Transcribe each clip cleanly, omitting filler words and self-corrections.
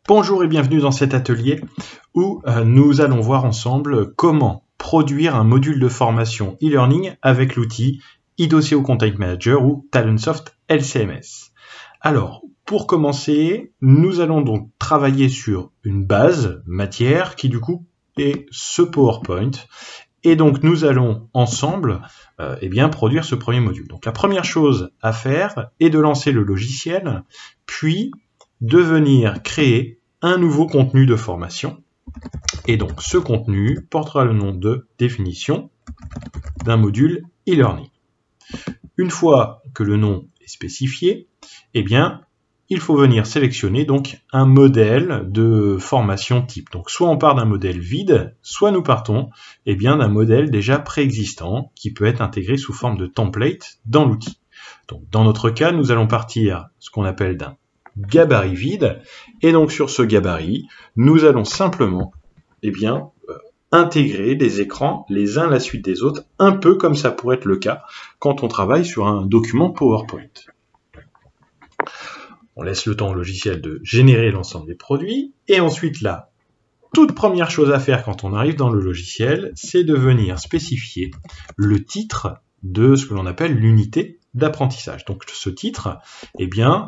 Bonjour et bienvenue dans cet atelier où nous allons voir ensemble comment produire un module de formation e-learning avec l'outil eDossier Content Manager ou Talentsoft LCMS. Alors, pour commencer, nous allons donc travailler sur une base matière qui du coup est ce PowerPoint. Et donc nous allons ensemble produire ce premier module. Donc la première chose à faire est de lancer le logiciel, puis de venir créer un nouveau contenu de formation. Et donc ce contenu portera le nom de définition d'un module e-learning. Une fois que le nom est spécifié, il faut venir sélectionner donc un modèle de formation type. Donc soit on part d'un modèle vide, soit nous partons d'un modèle déjà préexistant qui peut être intégré sous forme de template dans l'outil. Donc dans notre cas, nous allons partir ce qu'on appelle d'un gabarit vide, et donc sur ce gabarit, nous allons simplement intégrer des écrans les uns à la suite des autres, un peu comme ça pourrait être le cas quand on travaille sur un document PowerPoint. On laisse le temps au logiciel de générer l'ensemble des produits, et ensuite la toute première chose à faire quand on arrive dans le logiciel, c'est de venir spécifier le titre de ce que l'on appelle l'unité d'apprentissage. Donc ce titre,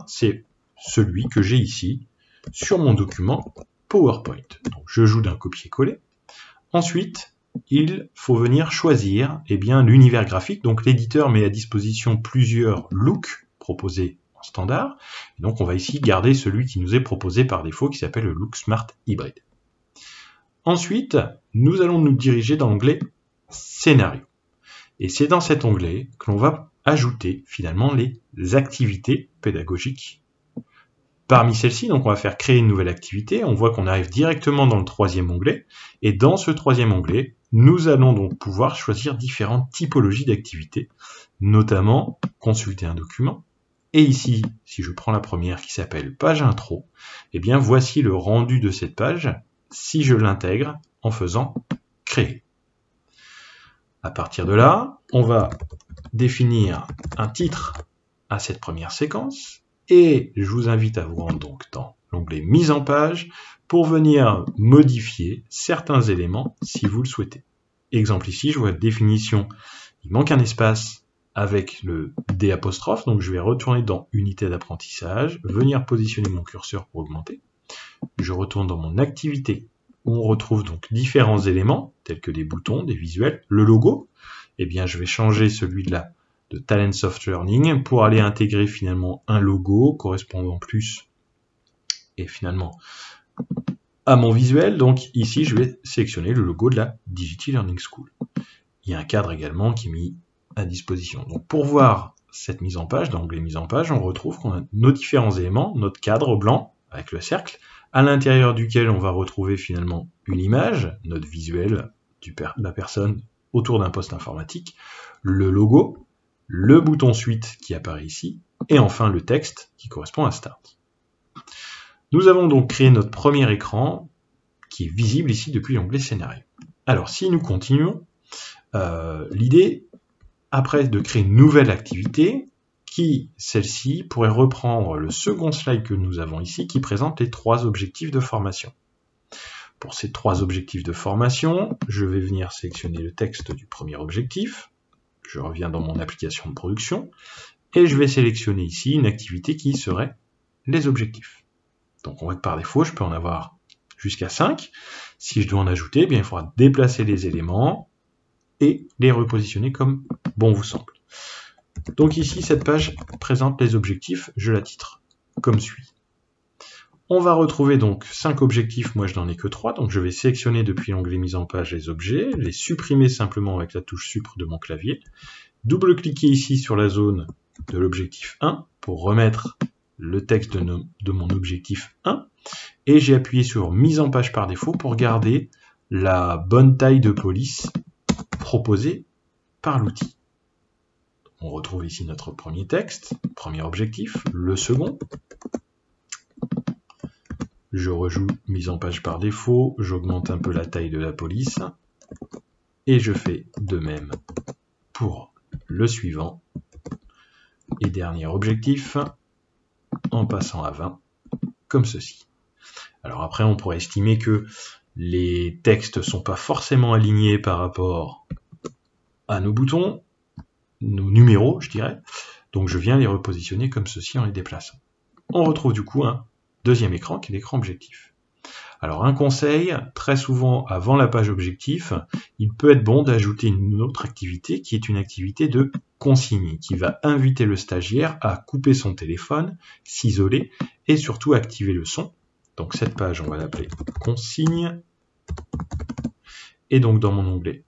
c'est celui que j'ai ici sur mon document PowerPoint. Donc je joue d'un copier-coller. Ensuite, il faut venir choisir l'univers graphique. Donc l'éditeur met à disposition plusieurs looks proposés en standard. Et donc on va ici garder celui qui nous est proposé par défaut qui s'appelle le look Smart Hybrid. Ensuite, nous allons nous diriger dans l'onglet Scénario. Et c'est dans cet onglet que l'on va ajouter finalement les activités pédagogiques. Parmi celles-ci, donc on va faire créer une nouvelle activité. On voit qu'on arrive directement dans le troisième onglet. Et dans ce troisième onglet, nous allons donc pouvoir choisir différentes typologies d'activités, notamment consulter un document. Et ici, si je prends la première qui s'appelle page intro, voici le rendu de cette page si je l'intègre en faisant créer. À partir de là, on va définir un titre à cette première séquence. Et je vous invite à vous rendre donc dans l'onglet mise en page pour venir modifier certains éléments si vous le souhaitez. Exemple ici, je vois définition, il manque un espace avec le D', donc je vais retourner dans unité d'apprentissage, venir positionner mon curseur pour augmenter. Je retourne dans mon activité où on retrouve donc différents éléments tels que des boutons, des visuels, le logo. Je vais changer celui de Talentsoft Learning pour aller intégrer finalement un logo correspondant plus et finalement à mon visuel. Donc ici je vais sélectionner le logo de la Digital Learning School. Il y a un cadre également qui est mis à disposition. Donc pour voir cette mise en page, dans l'onglet mise en page, on retrouve qu'on a nos différents éléments, notre cadre blanc avec le cercle, à l'intérieur duquel on va retrouver finalement une image, notre visuel de la personne autour d'un poste informatique, le logo, le bouton suite qui apparaît ici, et enfin le texte qui correspond à Start. Nous avons donc créé notre premier écran qui est visible ici depuis l'onglet Scénario. Alors si nous continuons, l'idée après de créer une nouvelle activité qui, celle-ci, pourrait reprendre le second slide que nous avons ici qui présente les 3 objectifs de formation. Pour ces 3 objectifs de formation, je vais venir sélectionner le texte du premier objectif. Je reviens dans mon application de production et je vais sélectionner ici une activité qui serait les objectifs. Donc on voit que par défaut, je peux en avoir jusqu'à 5. Si je dois en ajouter, il faudra déplacer les éléments et les repositionner comme bon vous semble. Donc ici, cette page présente les objectifs, je la titre comme suit. On va retrouver donc 5 objectifs, moi je n'en ai que 3, donc je vais sélectionner depuis l'onglet mise en page les objets, les supprimer simplement avec la touche Supr de mon clavier, double-cliquer ici sur la zone de l'objectif 1 pour remettre le texte de mon objectif 1, et j'ai appuyé sur mise en page par défaut pour garder la bonne taille de police proposée par l'outil. On retrouve ici notre premier texte, premier objectif, le second. Je rejoue mise en page par défaut, j'augmente un peu la taille de la police, et je fais de même pour le suivant. Et dernier objectif, en passant à 20, comme ceci. Alors après, on pourrait estimer que les textes ne sont pas forcément alignés par rapport à nos boutons, nos numéros, je dirais. Donc je viens les repositionner comme ceci en les déplaçant. On retrouve du coup un deuxième écran qui est l'écran objectif. Alors un conseil, très souvent avant la page objectif, il peut être bon d'ajouter une autre activité qui est une activité de consigne, qui va inviter le stagiaire à couper son téléphone, s'isoler et surtout activer le son. Donc cette page, on va l'appeler consigne. Et donc dans mon onglet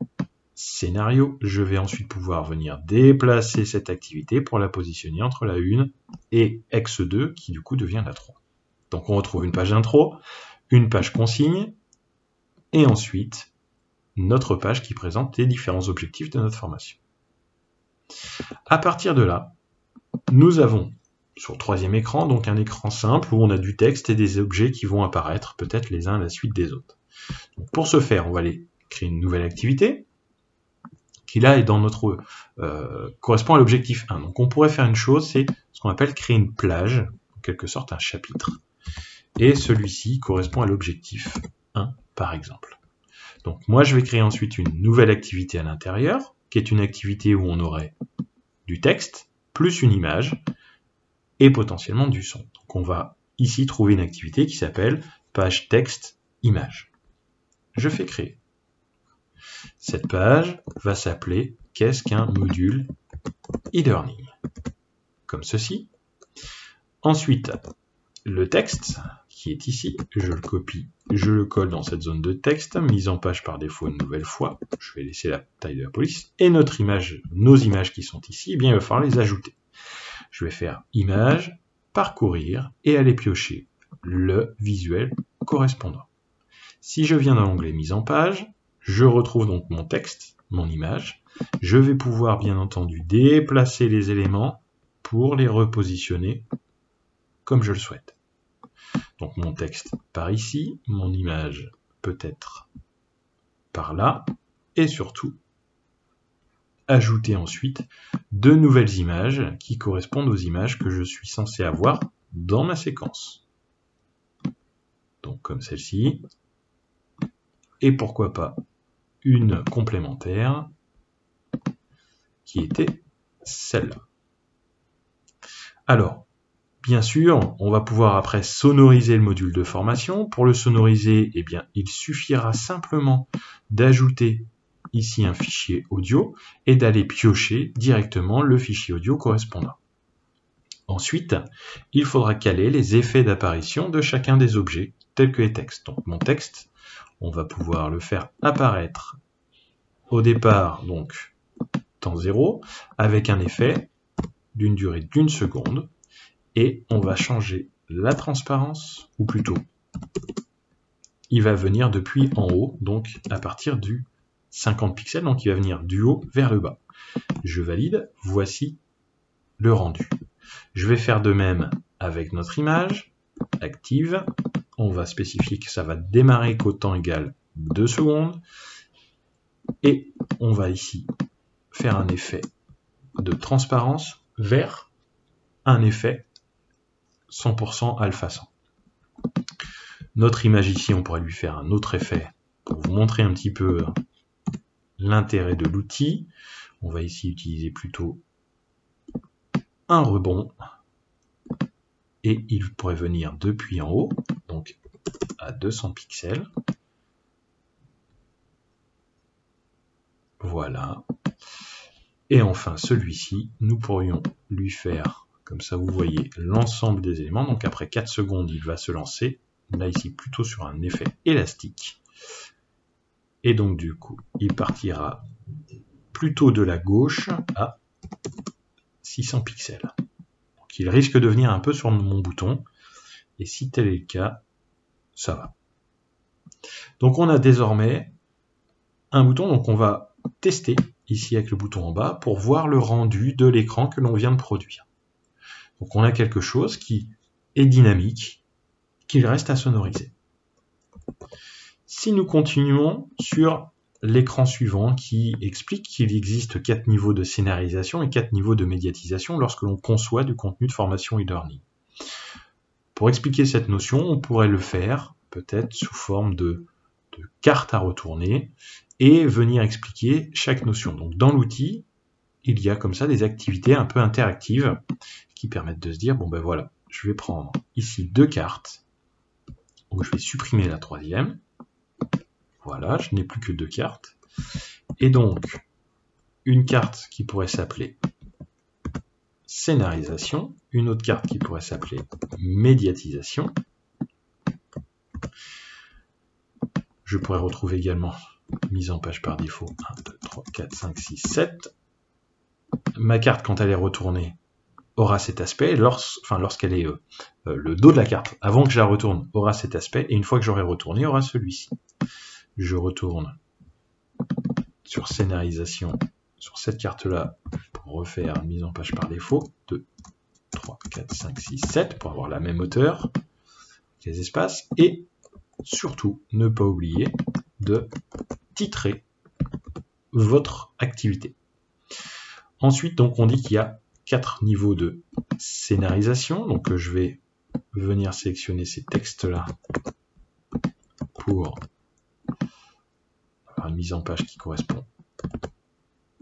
scénario, je vais ensuite pouvoir venir déplacer cette activité pour la positionner entre la 1 et X2 qui du coup devient la 3. Donc on retrouve une page d'intro, une page consigne et ensuite notre page qui présente les différents objectifs de notre formation. À partir de là, nous avons sur le troisième écran donc un écran simple où on a du texte et des objets qui vont apparaître peut-être les uns à la suite des autres. Donc pour ce faire, on va aller créer une nouvelle activité qui là est dans notre correspond à l'objectif 1. Donc on pourrait faire une chose, c'est ce qu'on appelle créer une plage, en quelque sorte un chapitre. Et celui-ci correspond à l'objectif 1 par exemple. Donc moi je vais créer ensuite une nouvelle activité à l'intérieur, qui est une activité où on aurait du texte, plus une image, et potentiellement du son. Donc on va ici trouver une activité qui s'appelle page texte image. Je fais créer. Cette page va s'appeler « Qu'est-ce qu'un module e-learning ?» comme ceci. Ensuite, le texte qui est ici, je le copie, je le colle dans cette zone de texte, mise en page par défaut une nouvelle fois. Je vais laisser la taille de la police. Et notre image, nos images qui sont ici, eh bien, il va falloir les ajouter. Je vais faire image, parcourir et aller piocher le visuel correspondant. Si je viens dans l'onglet mise en page, je retrouve donc mon texte, mon image. Je vais pouvoir bien entendu déplacer les éléments pour les repositionner comme je le souhaite. Donc mon texte par ici, mon image peut-être par là, et surtout ajouter ensuite de nouvelles images qui correspondent aux images que je suis censé avoir dans ma séquence. Donc comme celle-ci, et pourquoi pas une complémentaire qui était celle-là. Alors, bien sûr, on va pouvoir après sonoriser le module de formation. Pour le sonoriser, eh bien, il suffira simplement d'ajouter ici un fichier audio et d'aller piocher directement le fichier audio correspondant. Ensuite, il faudra caler les effets d'apparition de chacun des objets, tels que les textes. Donc mon texte, on va pouvoir le faire apparaître au départ, donc temps 0, avec un effet d'une durée d'1 seconde, et on va changer la transparence, ou plutôt, il va venir depuis en haut, donc à partir du 50 pixels, donc il va venir du haut vers le bas. Je valide, voici le rendu. Je vais faire de même avec notre image, active, on va spécifier que ça va démarrer qu'au temps égal 2 secondes, et on va ici faire un effet de transparence vers un effet 100% alpha 100. Notre image ici, on pourrait lui faire un autre effet pour vous montrer un petit peu l'intérêt de l'outil. On va ici utiliser plutôt un rebond et il pourrait venir depuis en haut, donc à 200 pixels. Voilà. Et enfin, celui-ci, nous pourrions lui faire, comme ça vous voyez, l'ensemble des éléments. Donc après 4 secondes, il va se lancer. Là, ici, plutôt sur un effet élastique. Et donc, du coup, il partira plutôt de la gauche à 600 pixels. Donc, il risque de venir un peu sur mon bouton. Et si tel est le cas, ça va. Donc, on a désormais un bouton. Donc, on va tester ici avec le bouton en bas pour voir le rendu de l'écran que l'on vient de produire. Donc, on a quelque chose qui est dynamique, qu'il reste à sonoriser. Si nous continuons sur l'écran suivant qui explique qu'il existe 4 niveaux de scénarisation et 4 niveaux de médiatisation lorsque l'on conçoit du contenu de formation e-learning. Pour expliquer cette notion, on pourrait le faire peut-être sous forme de carte à retourner et venir expliquer chaque notion. Donc dans l'outil, il y a comme ça des activités un peu interactives qui permettent de se dire, bon ben voilà, je vais prendre ici 2 cartes, donc je vais supprimer la troisième, voilà, je n'ai plus que 2 cartes, et donc une carte qui pourrait s'appeler scénarisation, une autre carte qui pourrait s'appeler médiatisation. Je pourrais retrouver également mise en page par défaut 1, 2, 3, 4, 5, 6, 7. Ma carte, quand elle est retournée, aura cet aspect, lorsqu'elle est le dos de la carte, avant que je la retourne, aura cet aspect, et une fois que j'aurai retourné, aura celui-ci. Je retourne sur scénarisation, sur cette carte-là, pour refaire une mise en page par défaut, 2, 3, 4, 5, 6, 7, pour avoir la même hauteur, les espaces, et surtout, ne pas oublier de titrer votre activité. Ensuite, donc, on dit qu'il y a 4 niveaux de scénarisation. Donc, je vais venir sélectionner ces textes-là pour avoir une mise en page qui correspond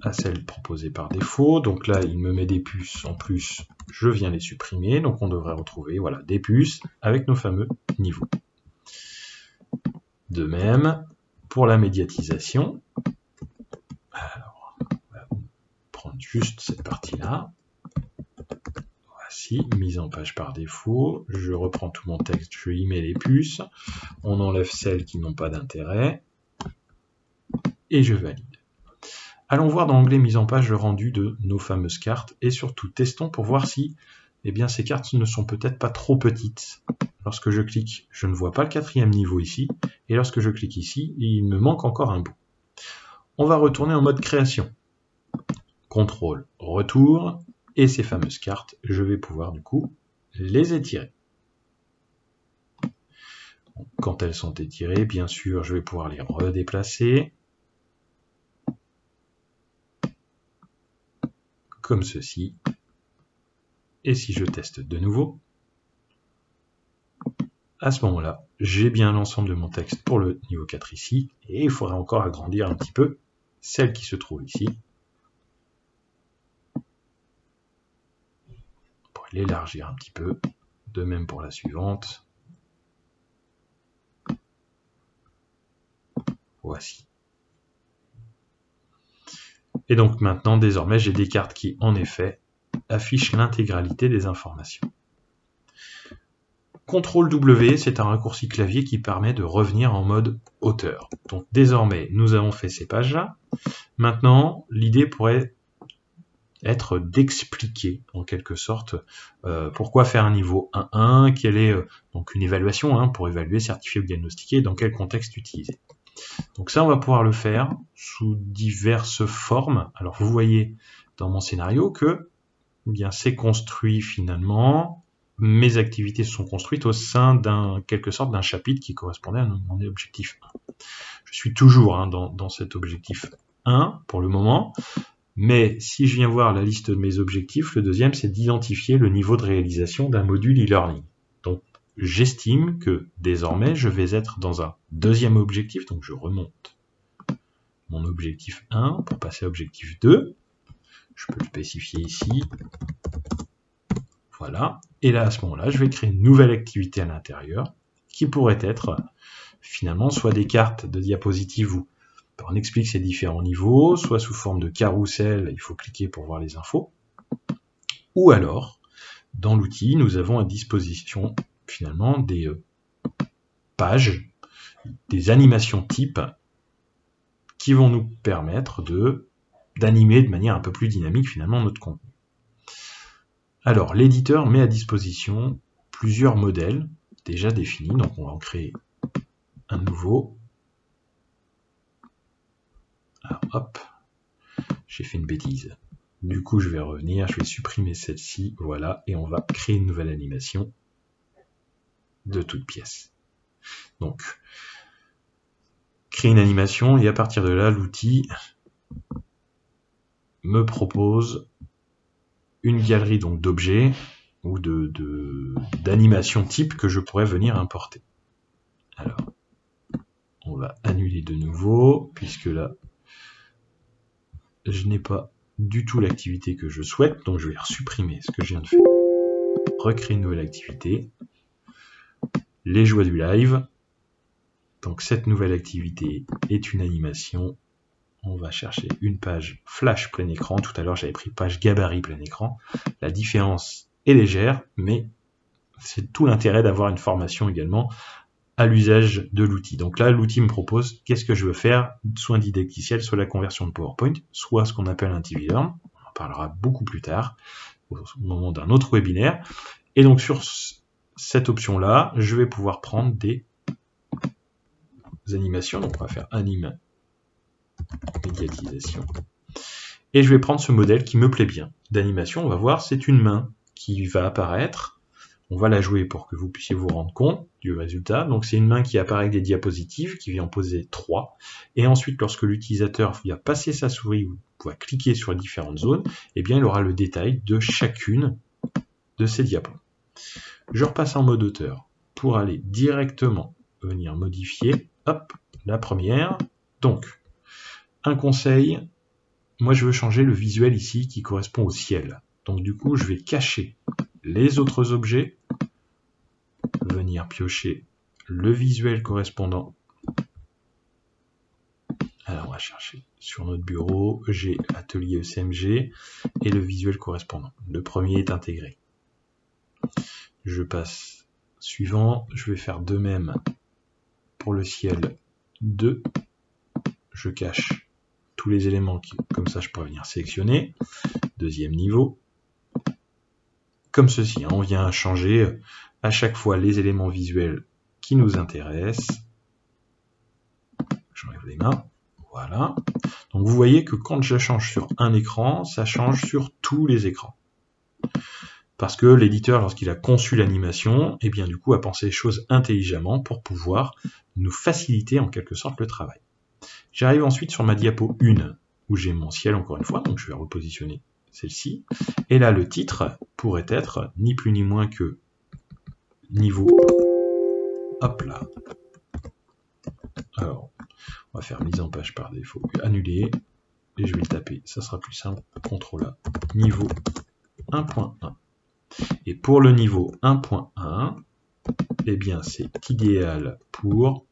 à celle proposée par défaut. Donc là, il me met des puces en plus, je viens les supprimer. Donc, on devrait retrouver voilà, des puces avec nos fameux niveaux. De même, pour la médiatisation, alors, on va prendre juste cette partie-là. Voici, mise en page par défaut. Je reprends tout mon texte, je y mets les puces. On enlève celles qui n'ont pas d'intérêt. Et je valide. Allons voir dans l'onglet mise en page le rendu de nos fameuses cartes. Et surtout, testons pour voir si ces cartes ne sont peut-être pas trop petites. Lorsque je clique, je ne vois pas le 4e niveau ici. Et lorsque je clique ici, il me manque encore un bout. On va retourner en mode création. CTRL, retour. Et ces fameuses cartes, je vais pouvoir du coup les étirer. Quand elles sont étirées, bien sûr, je vais pouvoir les redéplacer. Comme ceci. Et si je teste de nouveau, à ce moment-là, j'ai bien l'ensemble de mon texte pour le niveau 4 ici, et il faudrait encore agrandir un petit peu celle qui se trouve ici, pour l'élargir un petit peu, de même pour la suivante. Voici. Et donc maintenant, désormais, j'ai des cartes qui, en effet, affichent l'intégralité des informations. CTRL W, c'est un raccourci clavier qui permet de revenir en mode hauteur. Donc désormais, nous avons fait ces pages-là. Maintenant, l'idée pourrait être d'expliquer, en quelque sorte, pourquoi faire un niveau 1.1, quelle est donc une évaluation pour évaluer, certifier ou diagnostiquer, dans quel contexte utiliser. Donc ça, on va pouvoir le faire sous diverses formes. Alors vous voyez dans mon scénario que c'est construit finalement, mes activités sont construites au sein quelque sorte d'un chapitre qui correspondait à mon objectif 1. Je suis toujours dans cet objectif 1 pour le moment, mais si je viens voir la liste de mes objectifs, le deuxième c'est d'identifier le niveau de réalisation d'un module e-learning. Donc j'estime que désormais je vais être dans un deuxième objectif, donc je remonte mon objectif 1 pour passer à objectif 2. Je peux le spécifier ici. Voilà. Et là, à ce moment-là, je vais créer une nouvelle activité à l'intérieur qui pourrait être finalement soit des cartes de diapositives où on explique ces différents niveaux, soit sous forme de carrousel, il faut cliquer pour voir les infos. Ou alors, dans l'outil, nous avons à disposition finalement des pages, des animations types qui vont nous permettre d'animer de manière un peu plus dynamique finalement notre contenu. Alors, l'éditeur met à disposition plusieurs modèles déjà définis, donc on va en créer un nouveau. Alors, hop, j'ai fait une bêtise. Du coup, je vais revenir, je vais supprimer celle-ci, voilà, et on va créer une nouvelle animation de toute pièce. Donc, créer une animation, et à partir de là, l'outil me propose une galerie donc d'objets ou d'animation type que je pourrais venir importer. Alors, on va annuler de nouveau, puisque là, je n'ai pas du tout l'activité que je souhaite, donc je vais supprimer ce que je viens de faire. Recréer une nouvelle activité. Les joies du live. Donc cette nouvelle activité est une animation. On va chercher une page flash plein écran. Tout à l'heure, j'avais pris page gabarit plein écran. La différence est légère, mais c'est tout l'intérêt d'avoir une formation également à l'usage de l'outil. Donc là, l'outil me propose qu'est-ce que je veux faire, soit un didacticiel, soit la conversion de PowerPoint, soit ce qu'on appelle un TV Learn. On en parlera beaucoup plus tard, au moment d'un autre webinaire. Et donc sur cette option-là, je vais pouvoir prendre des animations. Donc on va faire anime médiatisation. Et je vais prendre ce modèle qui me plaît bien d'animation. On va voir, c'est une main qui va apparaître. On va la jouer pour que vous puissiez vous rendre compte du résultat. Donc c'est une main qui apparaît avec des diapositives, qui vient en poser 3. Et ensuite, lorsque l'utilisateur va passer sa souris ou va cliquer sur les différentes zones, eh bien il aura le détail de chacune de ces diapos. Je repasse en mode auteur pour aller directement venir modifier. Hop, la première. Donc, un conseil, moi je veux changer le visuel ici qui correspond au ciel. Donc du coup, je vais cacher les autres objets, venir piocher le visuel correspondant. Alors on va chercher sur notre bureau, j'ai atelier ECMG et le visuel correspondant. Le premier est intégré. Je passe suivant, je vais faire de même pour le ciel 2. Je cache tous les éléments qui, comme ça je pourrais venir sélectionner. Deuxième niveau. Comme ceci, hein, on vient changer à chaque fois les éléments visuels qui nous intéressent. J'enlève les mains. Voilà. Donc vous voyez que quand je change sur un écran, ça change sur tous les écrans. Parce que l'éditeur, lorsqu'il a conçu l'animation, eh bien du coup a pensé les choses intelligemment pour pouvoir nous faciliter en quelque sorte le travail. J'arrive ensuite sur ma diapo 1, où j'ai mon ciel encore une fois, donc je vais repositionner celle-ci. Et là, le titre pourrait être ni plus ni moins que niveau. Hop là. Alors, on va faire mise en page par défaut, annuler, et je vais le taper, ça sera plus simple, CTRL A, niveau 1.1. Et pour le niveau 1.1, eh bien c'est idéal pour...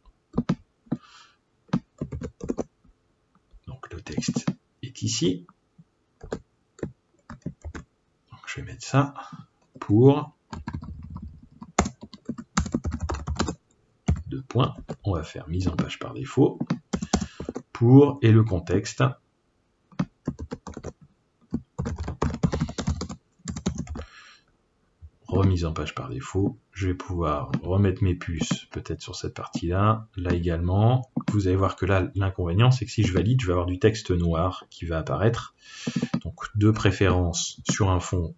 Donc le texte est ici. Donc je vais mettre ça pour... 2 points. On va faire mise en page par défaut. Pour, et le contexte. Remise en page par défaut. Je vais pouvoir remettre mes puces peut-être sur cette partie-là. Là également. Vous allez voir que là, l'inconvénient, c'est que si je valide, je vais avoir du texte noir qui va apparaître. Donc, de préférence sur un fond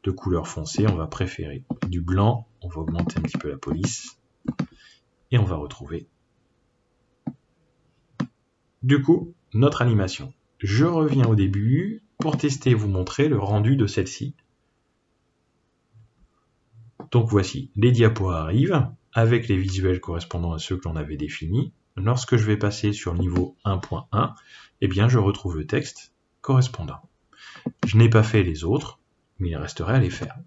de couleur foncée, on va préférer du blanc. On va augmenter un petit peu la police. Et on va retrouver, du coup, notre animation. Je reviens au début pour tester et vous montrer le rendu de celle-ci. Donc voici, les diapos arrivent avec les visuels correspondant à ceux que l'on avait définis. Lorsque je vais passer sur le niveau 1.1, eh bien je retrouve le texte correspondant. Je n'ai pas fait les autres, mais il resterait à les faire.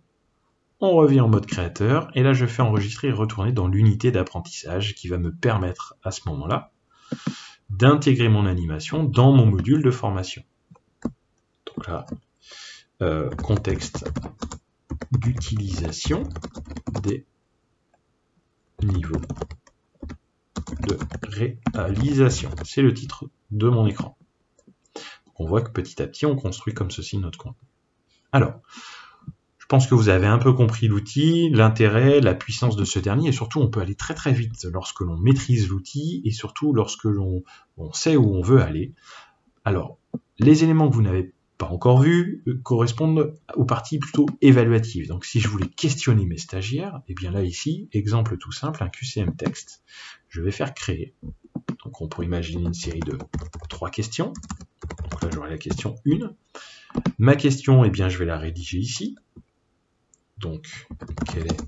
On revient en mode créateur, et là je fais enregistrer et retourner dans l'unité d'apprentissage qui va me permettre à ce moment-là d'intégrer mon animation dans mon module de formation. Donc là, contexte d'utilisation des niveaux de réalisation. C'est le titre de mon écran. Donc on voit que petit à petit, on construit comme ceci notre contenu. Alors, je pense que vous avez un peu compris l'outil, l'intérêt, la puissance de ce dernier, et surtout on peut aller très très vite lorsque l'on maîtrise l'outil, et surtout lorsque l'on sait où on veut aller. Alors, les éléments que vous n'avez pas encore vus correspondent aux parties plutôt évaluatives. Donc si je voulais questionner mes stagiaires, et bien là ici, exemple tout simple, un QCM texte, je vais faire créer. Donc on pourrait imaginer une série de 3 questions. Donc là j'aurai la question 1. Ma question, eh bien je vais la rédiger ici. Donc, quel est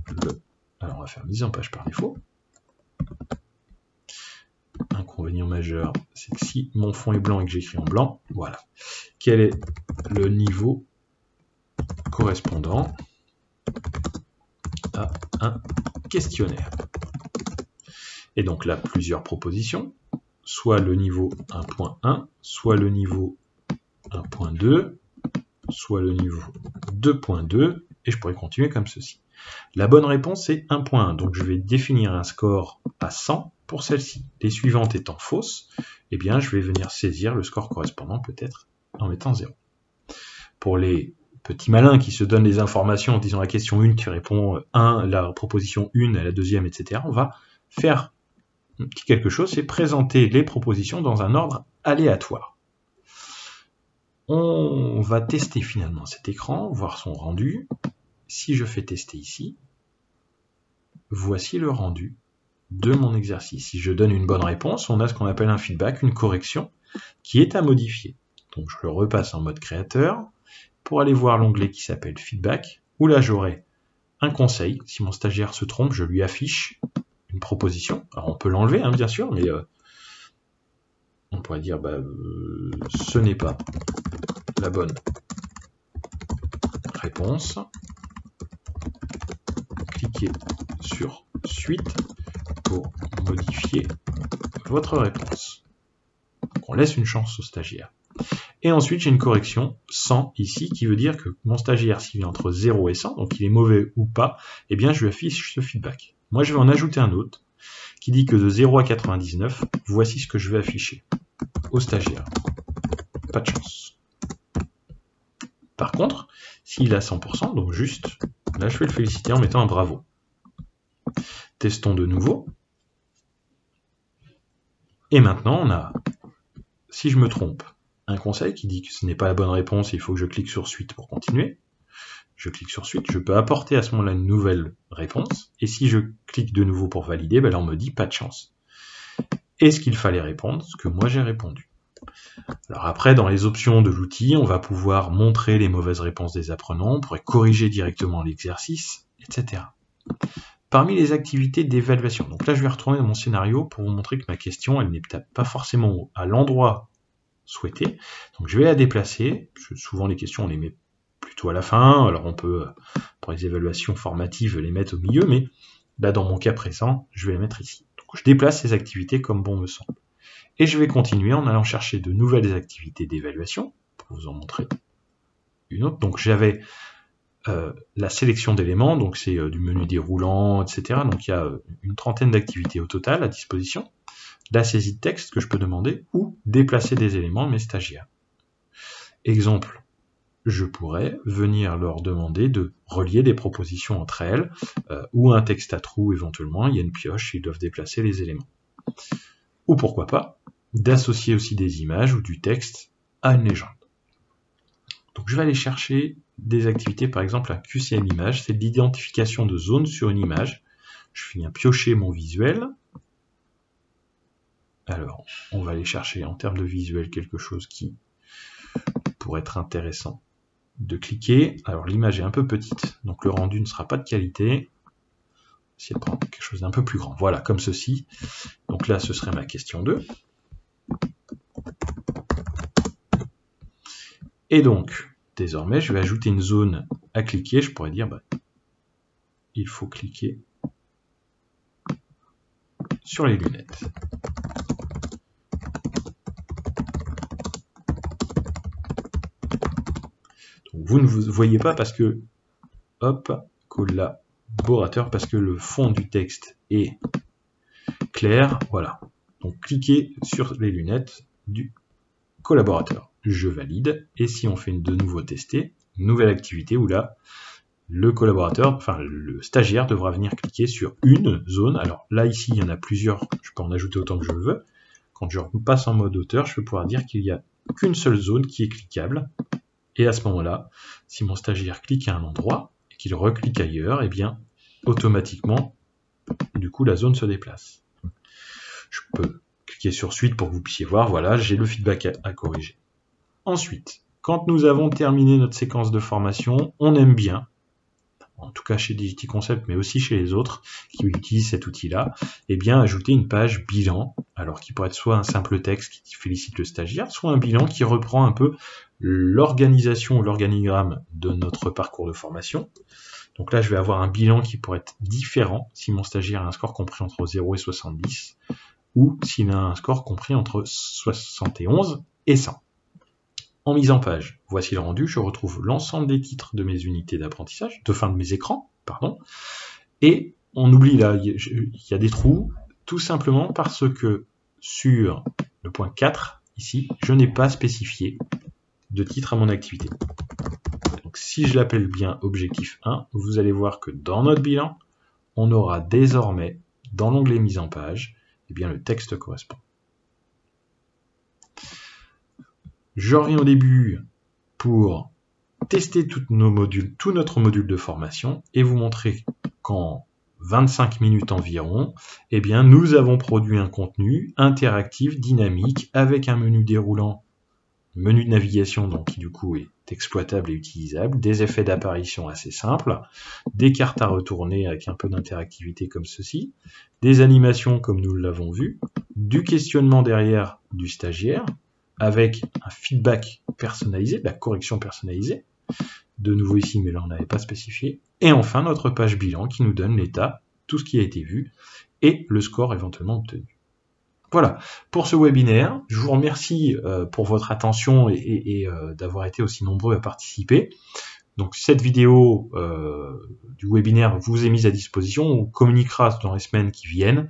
le... Alors, on va faire mise en page par défaut. Inconvénient majeur, c'est que si mon fond est blanc et que j'écris en blanc, voilà. Quel est le niveau correspondant à un questionnaire? Et donc là, plusieurs propositions, soit le niveau 1.1, soit le niveau 1.2, soit le niveau 2.2, et je pourrais continuer comme ceci. La bonne réponse est 1.1, donc je vais définir un score à 100 pour celle-ci. Les suivantes étant fausses, eh bien je vais venir saisir le score correspondant peut-être en mettant 0. Pour les petits malins qui se donnent les informations en disant la question 1 qui répond 1, la proposition 1 à la deuxième, etc., on va faire un petit quelque chose, c'est présenter les propositions dans un ordre aléatoire. On va tester finalement cet écran, voir son rendu. Si je fais tester ici, voici le rendu de mon exercice. Si je donne une bonne réponse, on a ce qu'on appelle un feedback, une correction, qui est à modifier. Donc je le repasse en mode créateur, pour aller voir l'onglet qui s'appelle feedback, où là j'aurai un conseil. Si mon stagiaire se trompe, je lui affiche une proposition. Alors on peut l'enlever, hein, bien sûr, mais on pourrait dire ce n'est pas la bonne réponse. Cliquez sur suite pour modifier votre réponse. Donc on laisse une chance au stagiaire. Et ensuite j'ai une correction 100 ici qui veut dire que mon stagiaire, s'il est entre 0 et 100, donc il est mauvais ou pas, eh bien je lui affiche ce feedback. Moi je vais en ajouter un autre qui dit que de 0 à 99, voici ce que je vais afficher au stagiaire. Pas de chance. Par contre, s'il a 100%, donc juste, là je vais le féliciter en mettant un bravo. Testons de nouveau. Et maintenant on a, si je me trompe, un conseil qui dit que ce n'est pas la bonne réponse, il faut que je clique sur suite pour continuer. Je clique sur suite, je peux apporter à ce moment-là une nouvelle réponse, et si je clique de nouveau pour valider, là on me dit pas de chance. Est-ce qu'il fallait répondre ce que moi j'ai répondu? Alors après, dans les options de l'outil, on va pouvoir montrer les mauvaises réponses des apprenants, on pourrait corriger directement l'exercice, etc. Parmi les activités d'évaluation, donc là je vais retourner dans mon scénario pour vous montrer que ma question, elle n'est peut-être pas forcément à l'endroit souhaité. Donc je vais la déplacer, souvent les questions on les met plutôt à la fin, alors on peut, pour les évaluations formatives, les mettre au milieu, mais là dans mon cas présent, je vais les mettre ici. Donc je déplace ces activités comme bon me semble. Et je vais continuer en allant chercher de nouvelles activités d'évaluation, pour vous en montrer une autre. Donc j'avais la sélection d'éléments, donc c'est du menu déroulant, etc. Donc il y a une trentaine d'activités au total à disposition. La saisie de texte que je peux demander, ou déplacer des éléments à mes stagiaires. Exemple, je pourrais venir leur demander de relier des propositions entre elles, ou un texte à trous éventuellement, il y a une pioche, ils doivent déplacer les éléments. Ou pourquoi pas, d'associer aussi des images ou du texte à une légende. Donc je vais aller chercher des activités, par exemple un QCM image, c'est l'identification de zones sur une image. Je viens piocher mon visuel. Alors, on va aller chercher en termes de visuel quelque chose qui pourrait être intéressant de cliquer. Alors l'image est un peu petite, donc le rendu ne sera pas de qualité. Essayer de prendre quelque chose d'un peu plus grand. Voilà, comme ceci. Donc là, ce serait ma question 2. Et donc, désormais, je vais ajouter une zone à cliquer. Je pourrais dire, il faut cliquer sur les lunettes. Donc, vous ne vous voyez pas parce que, hop, collaborateur, parce que le fond du texte est clair. Voilà. Donc, cliquez sur les lunettes du collaborateur. Je valide. Et si on fait de nouveau tester, une nouvelle activité où là, le collaborateur, enfin le stagiaire devra venir cliquer sur une zone. Alors là, ici, il y en a plusieurs. Je peux en ajouter autant que je le veux. Quand je passe en mode auteur, je vais pouvoir dire qu'il n'y a qu'une seule zone qui est cliquable. Et à ce moment-là, si mon stagiaire clique à un endroit et qu'il reclique ailleurs, eh bien, automatiquement, du coup, la zone se déplace. Je peux cliquer sur suite pour que vous puissiez voir. Voilà, j'ai le feedback à corriger. Ensuite, quand nous avons terminé notre séquence de formation, on aime bien en tout cas chez DigiConcept, mais aussi chez les autres qui utilisent cet outil-là, eh bien ajouter une page bilan, alors qui pourrait être soit un simple texte qui félicite le stagiaire, soit un bilan qui reprend un peu l'organisation ou l'organigramme de notre parcours de formation. Donc là, je vais avoir un bilan qui pourrait être différent si mon stagiaire a un score compris entre 0 et 70, ou s'il a un score compris entre 71 et 100. En mise en page, voici le rendu, je retrouve l'ensemble des titres de mes unités d'apprentissage, de mes écrans, pardon, et on oublie là, il y a des trous, tout simplement parce que sur le point 4, ici, je n'ai pas spécifié de titre à mon activité. Donc si je l'appelle bien objectif 1, vous allez voir que dans notre bilan, on aura désormais, dans l'onglet mise en page, eh bien le texte correspond. Je reviens au début pour tester tout notre module de formation et vous montrer qu'en 25 minutes environ, eh bien, nous avons produit un contenu interactif, dynamique, avec un menu déroulant, menu de navigation donc, qui du coup est exploitable et utilisable, des effets d'apparition assez simples, des cartes à retourner avec un peu d'interactivité comme ceci, des animations comme nous l'avons vu, du questionnement derrière du stagiaire, avec un feedback personnalisé, de la correction personnalisée, de nouveau ici, mais là on n'avait pas spécifié, et enfin notre page bilan qui nous donne l'état, tout ce qui a été vu, et le score éventuellement obtenu. Voilà, pour ce webinaire, je vous remercie pour votre attention et d'avoir été aussi nombreux à participer. Donc cette vidéo du webinaire vous est mise à disposition, on communiquera dans les semaines qui viennent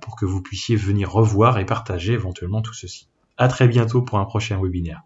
pour que vous puissiez venir revoir et partager éventuellement tout ceci. À très bientôt pour un prochain webinaire.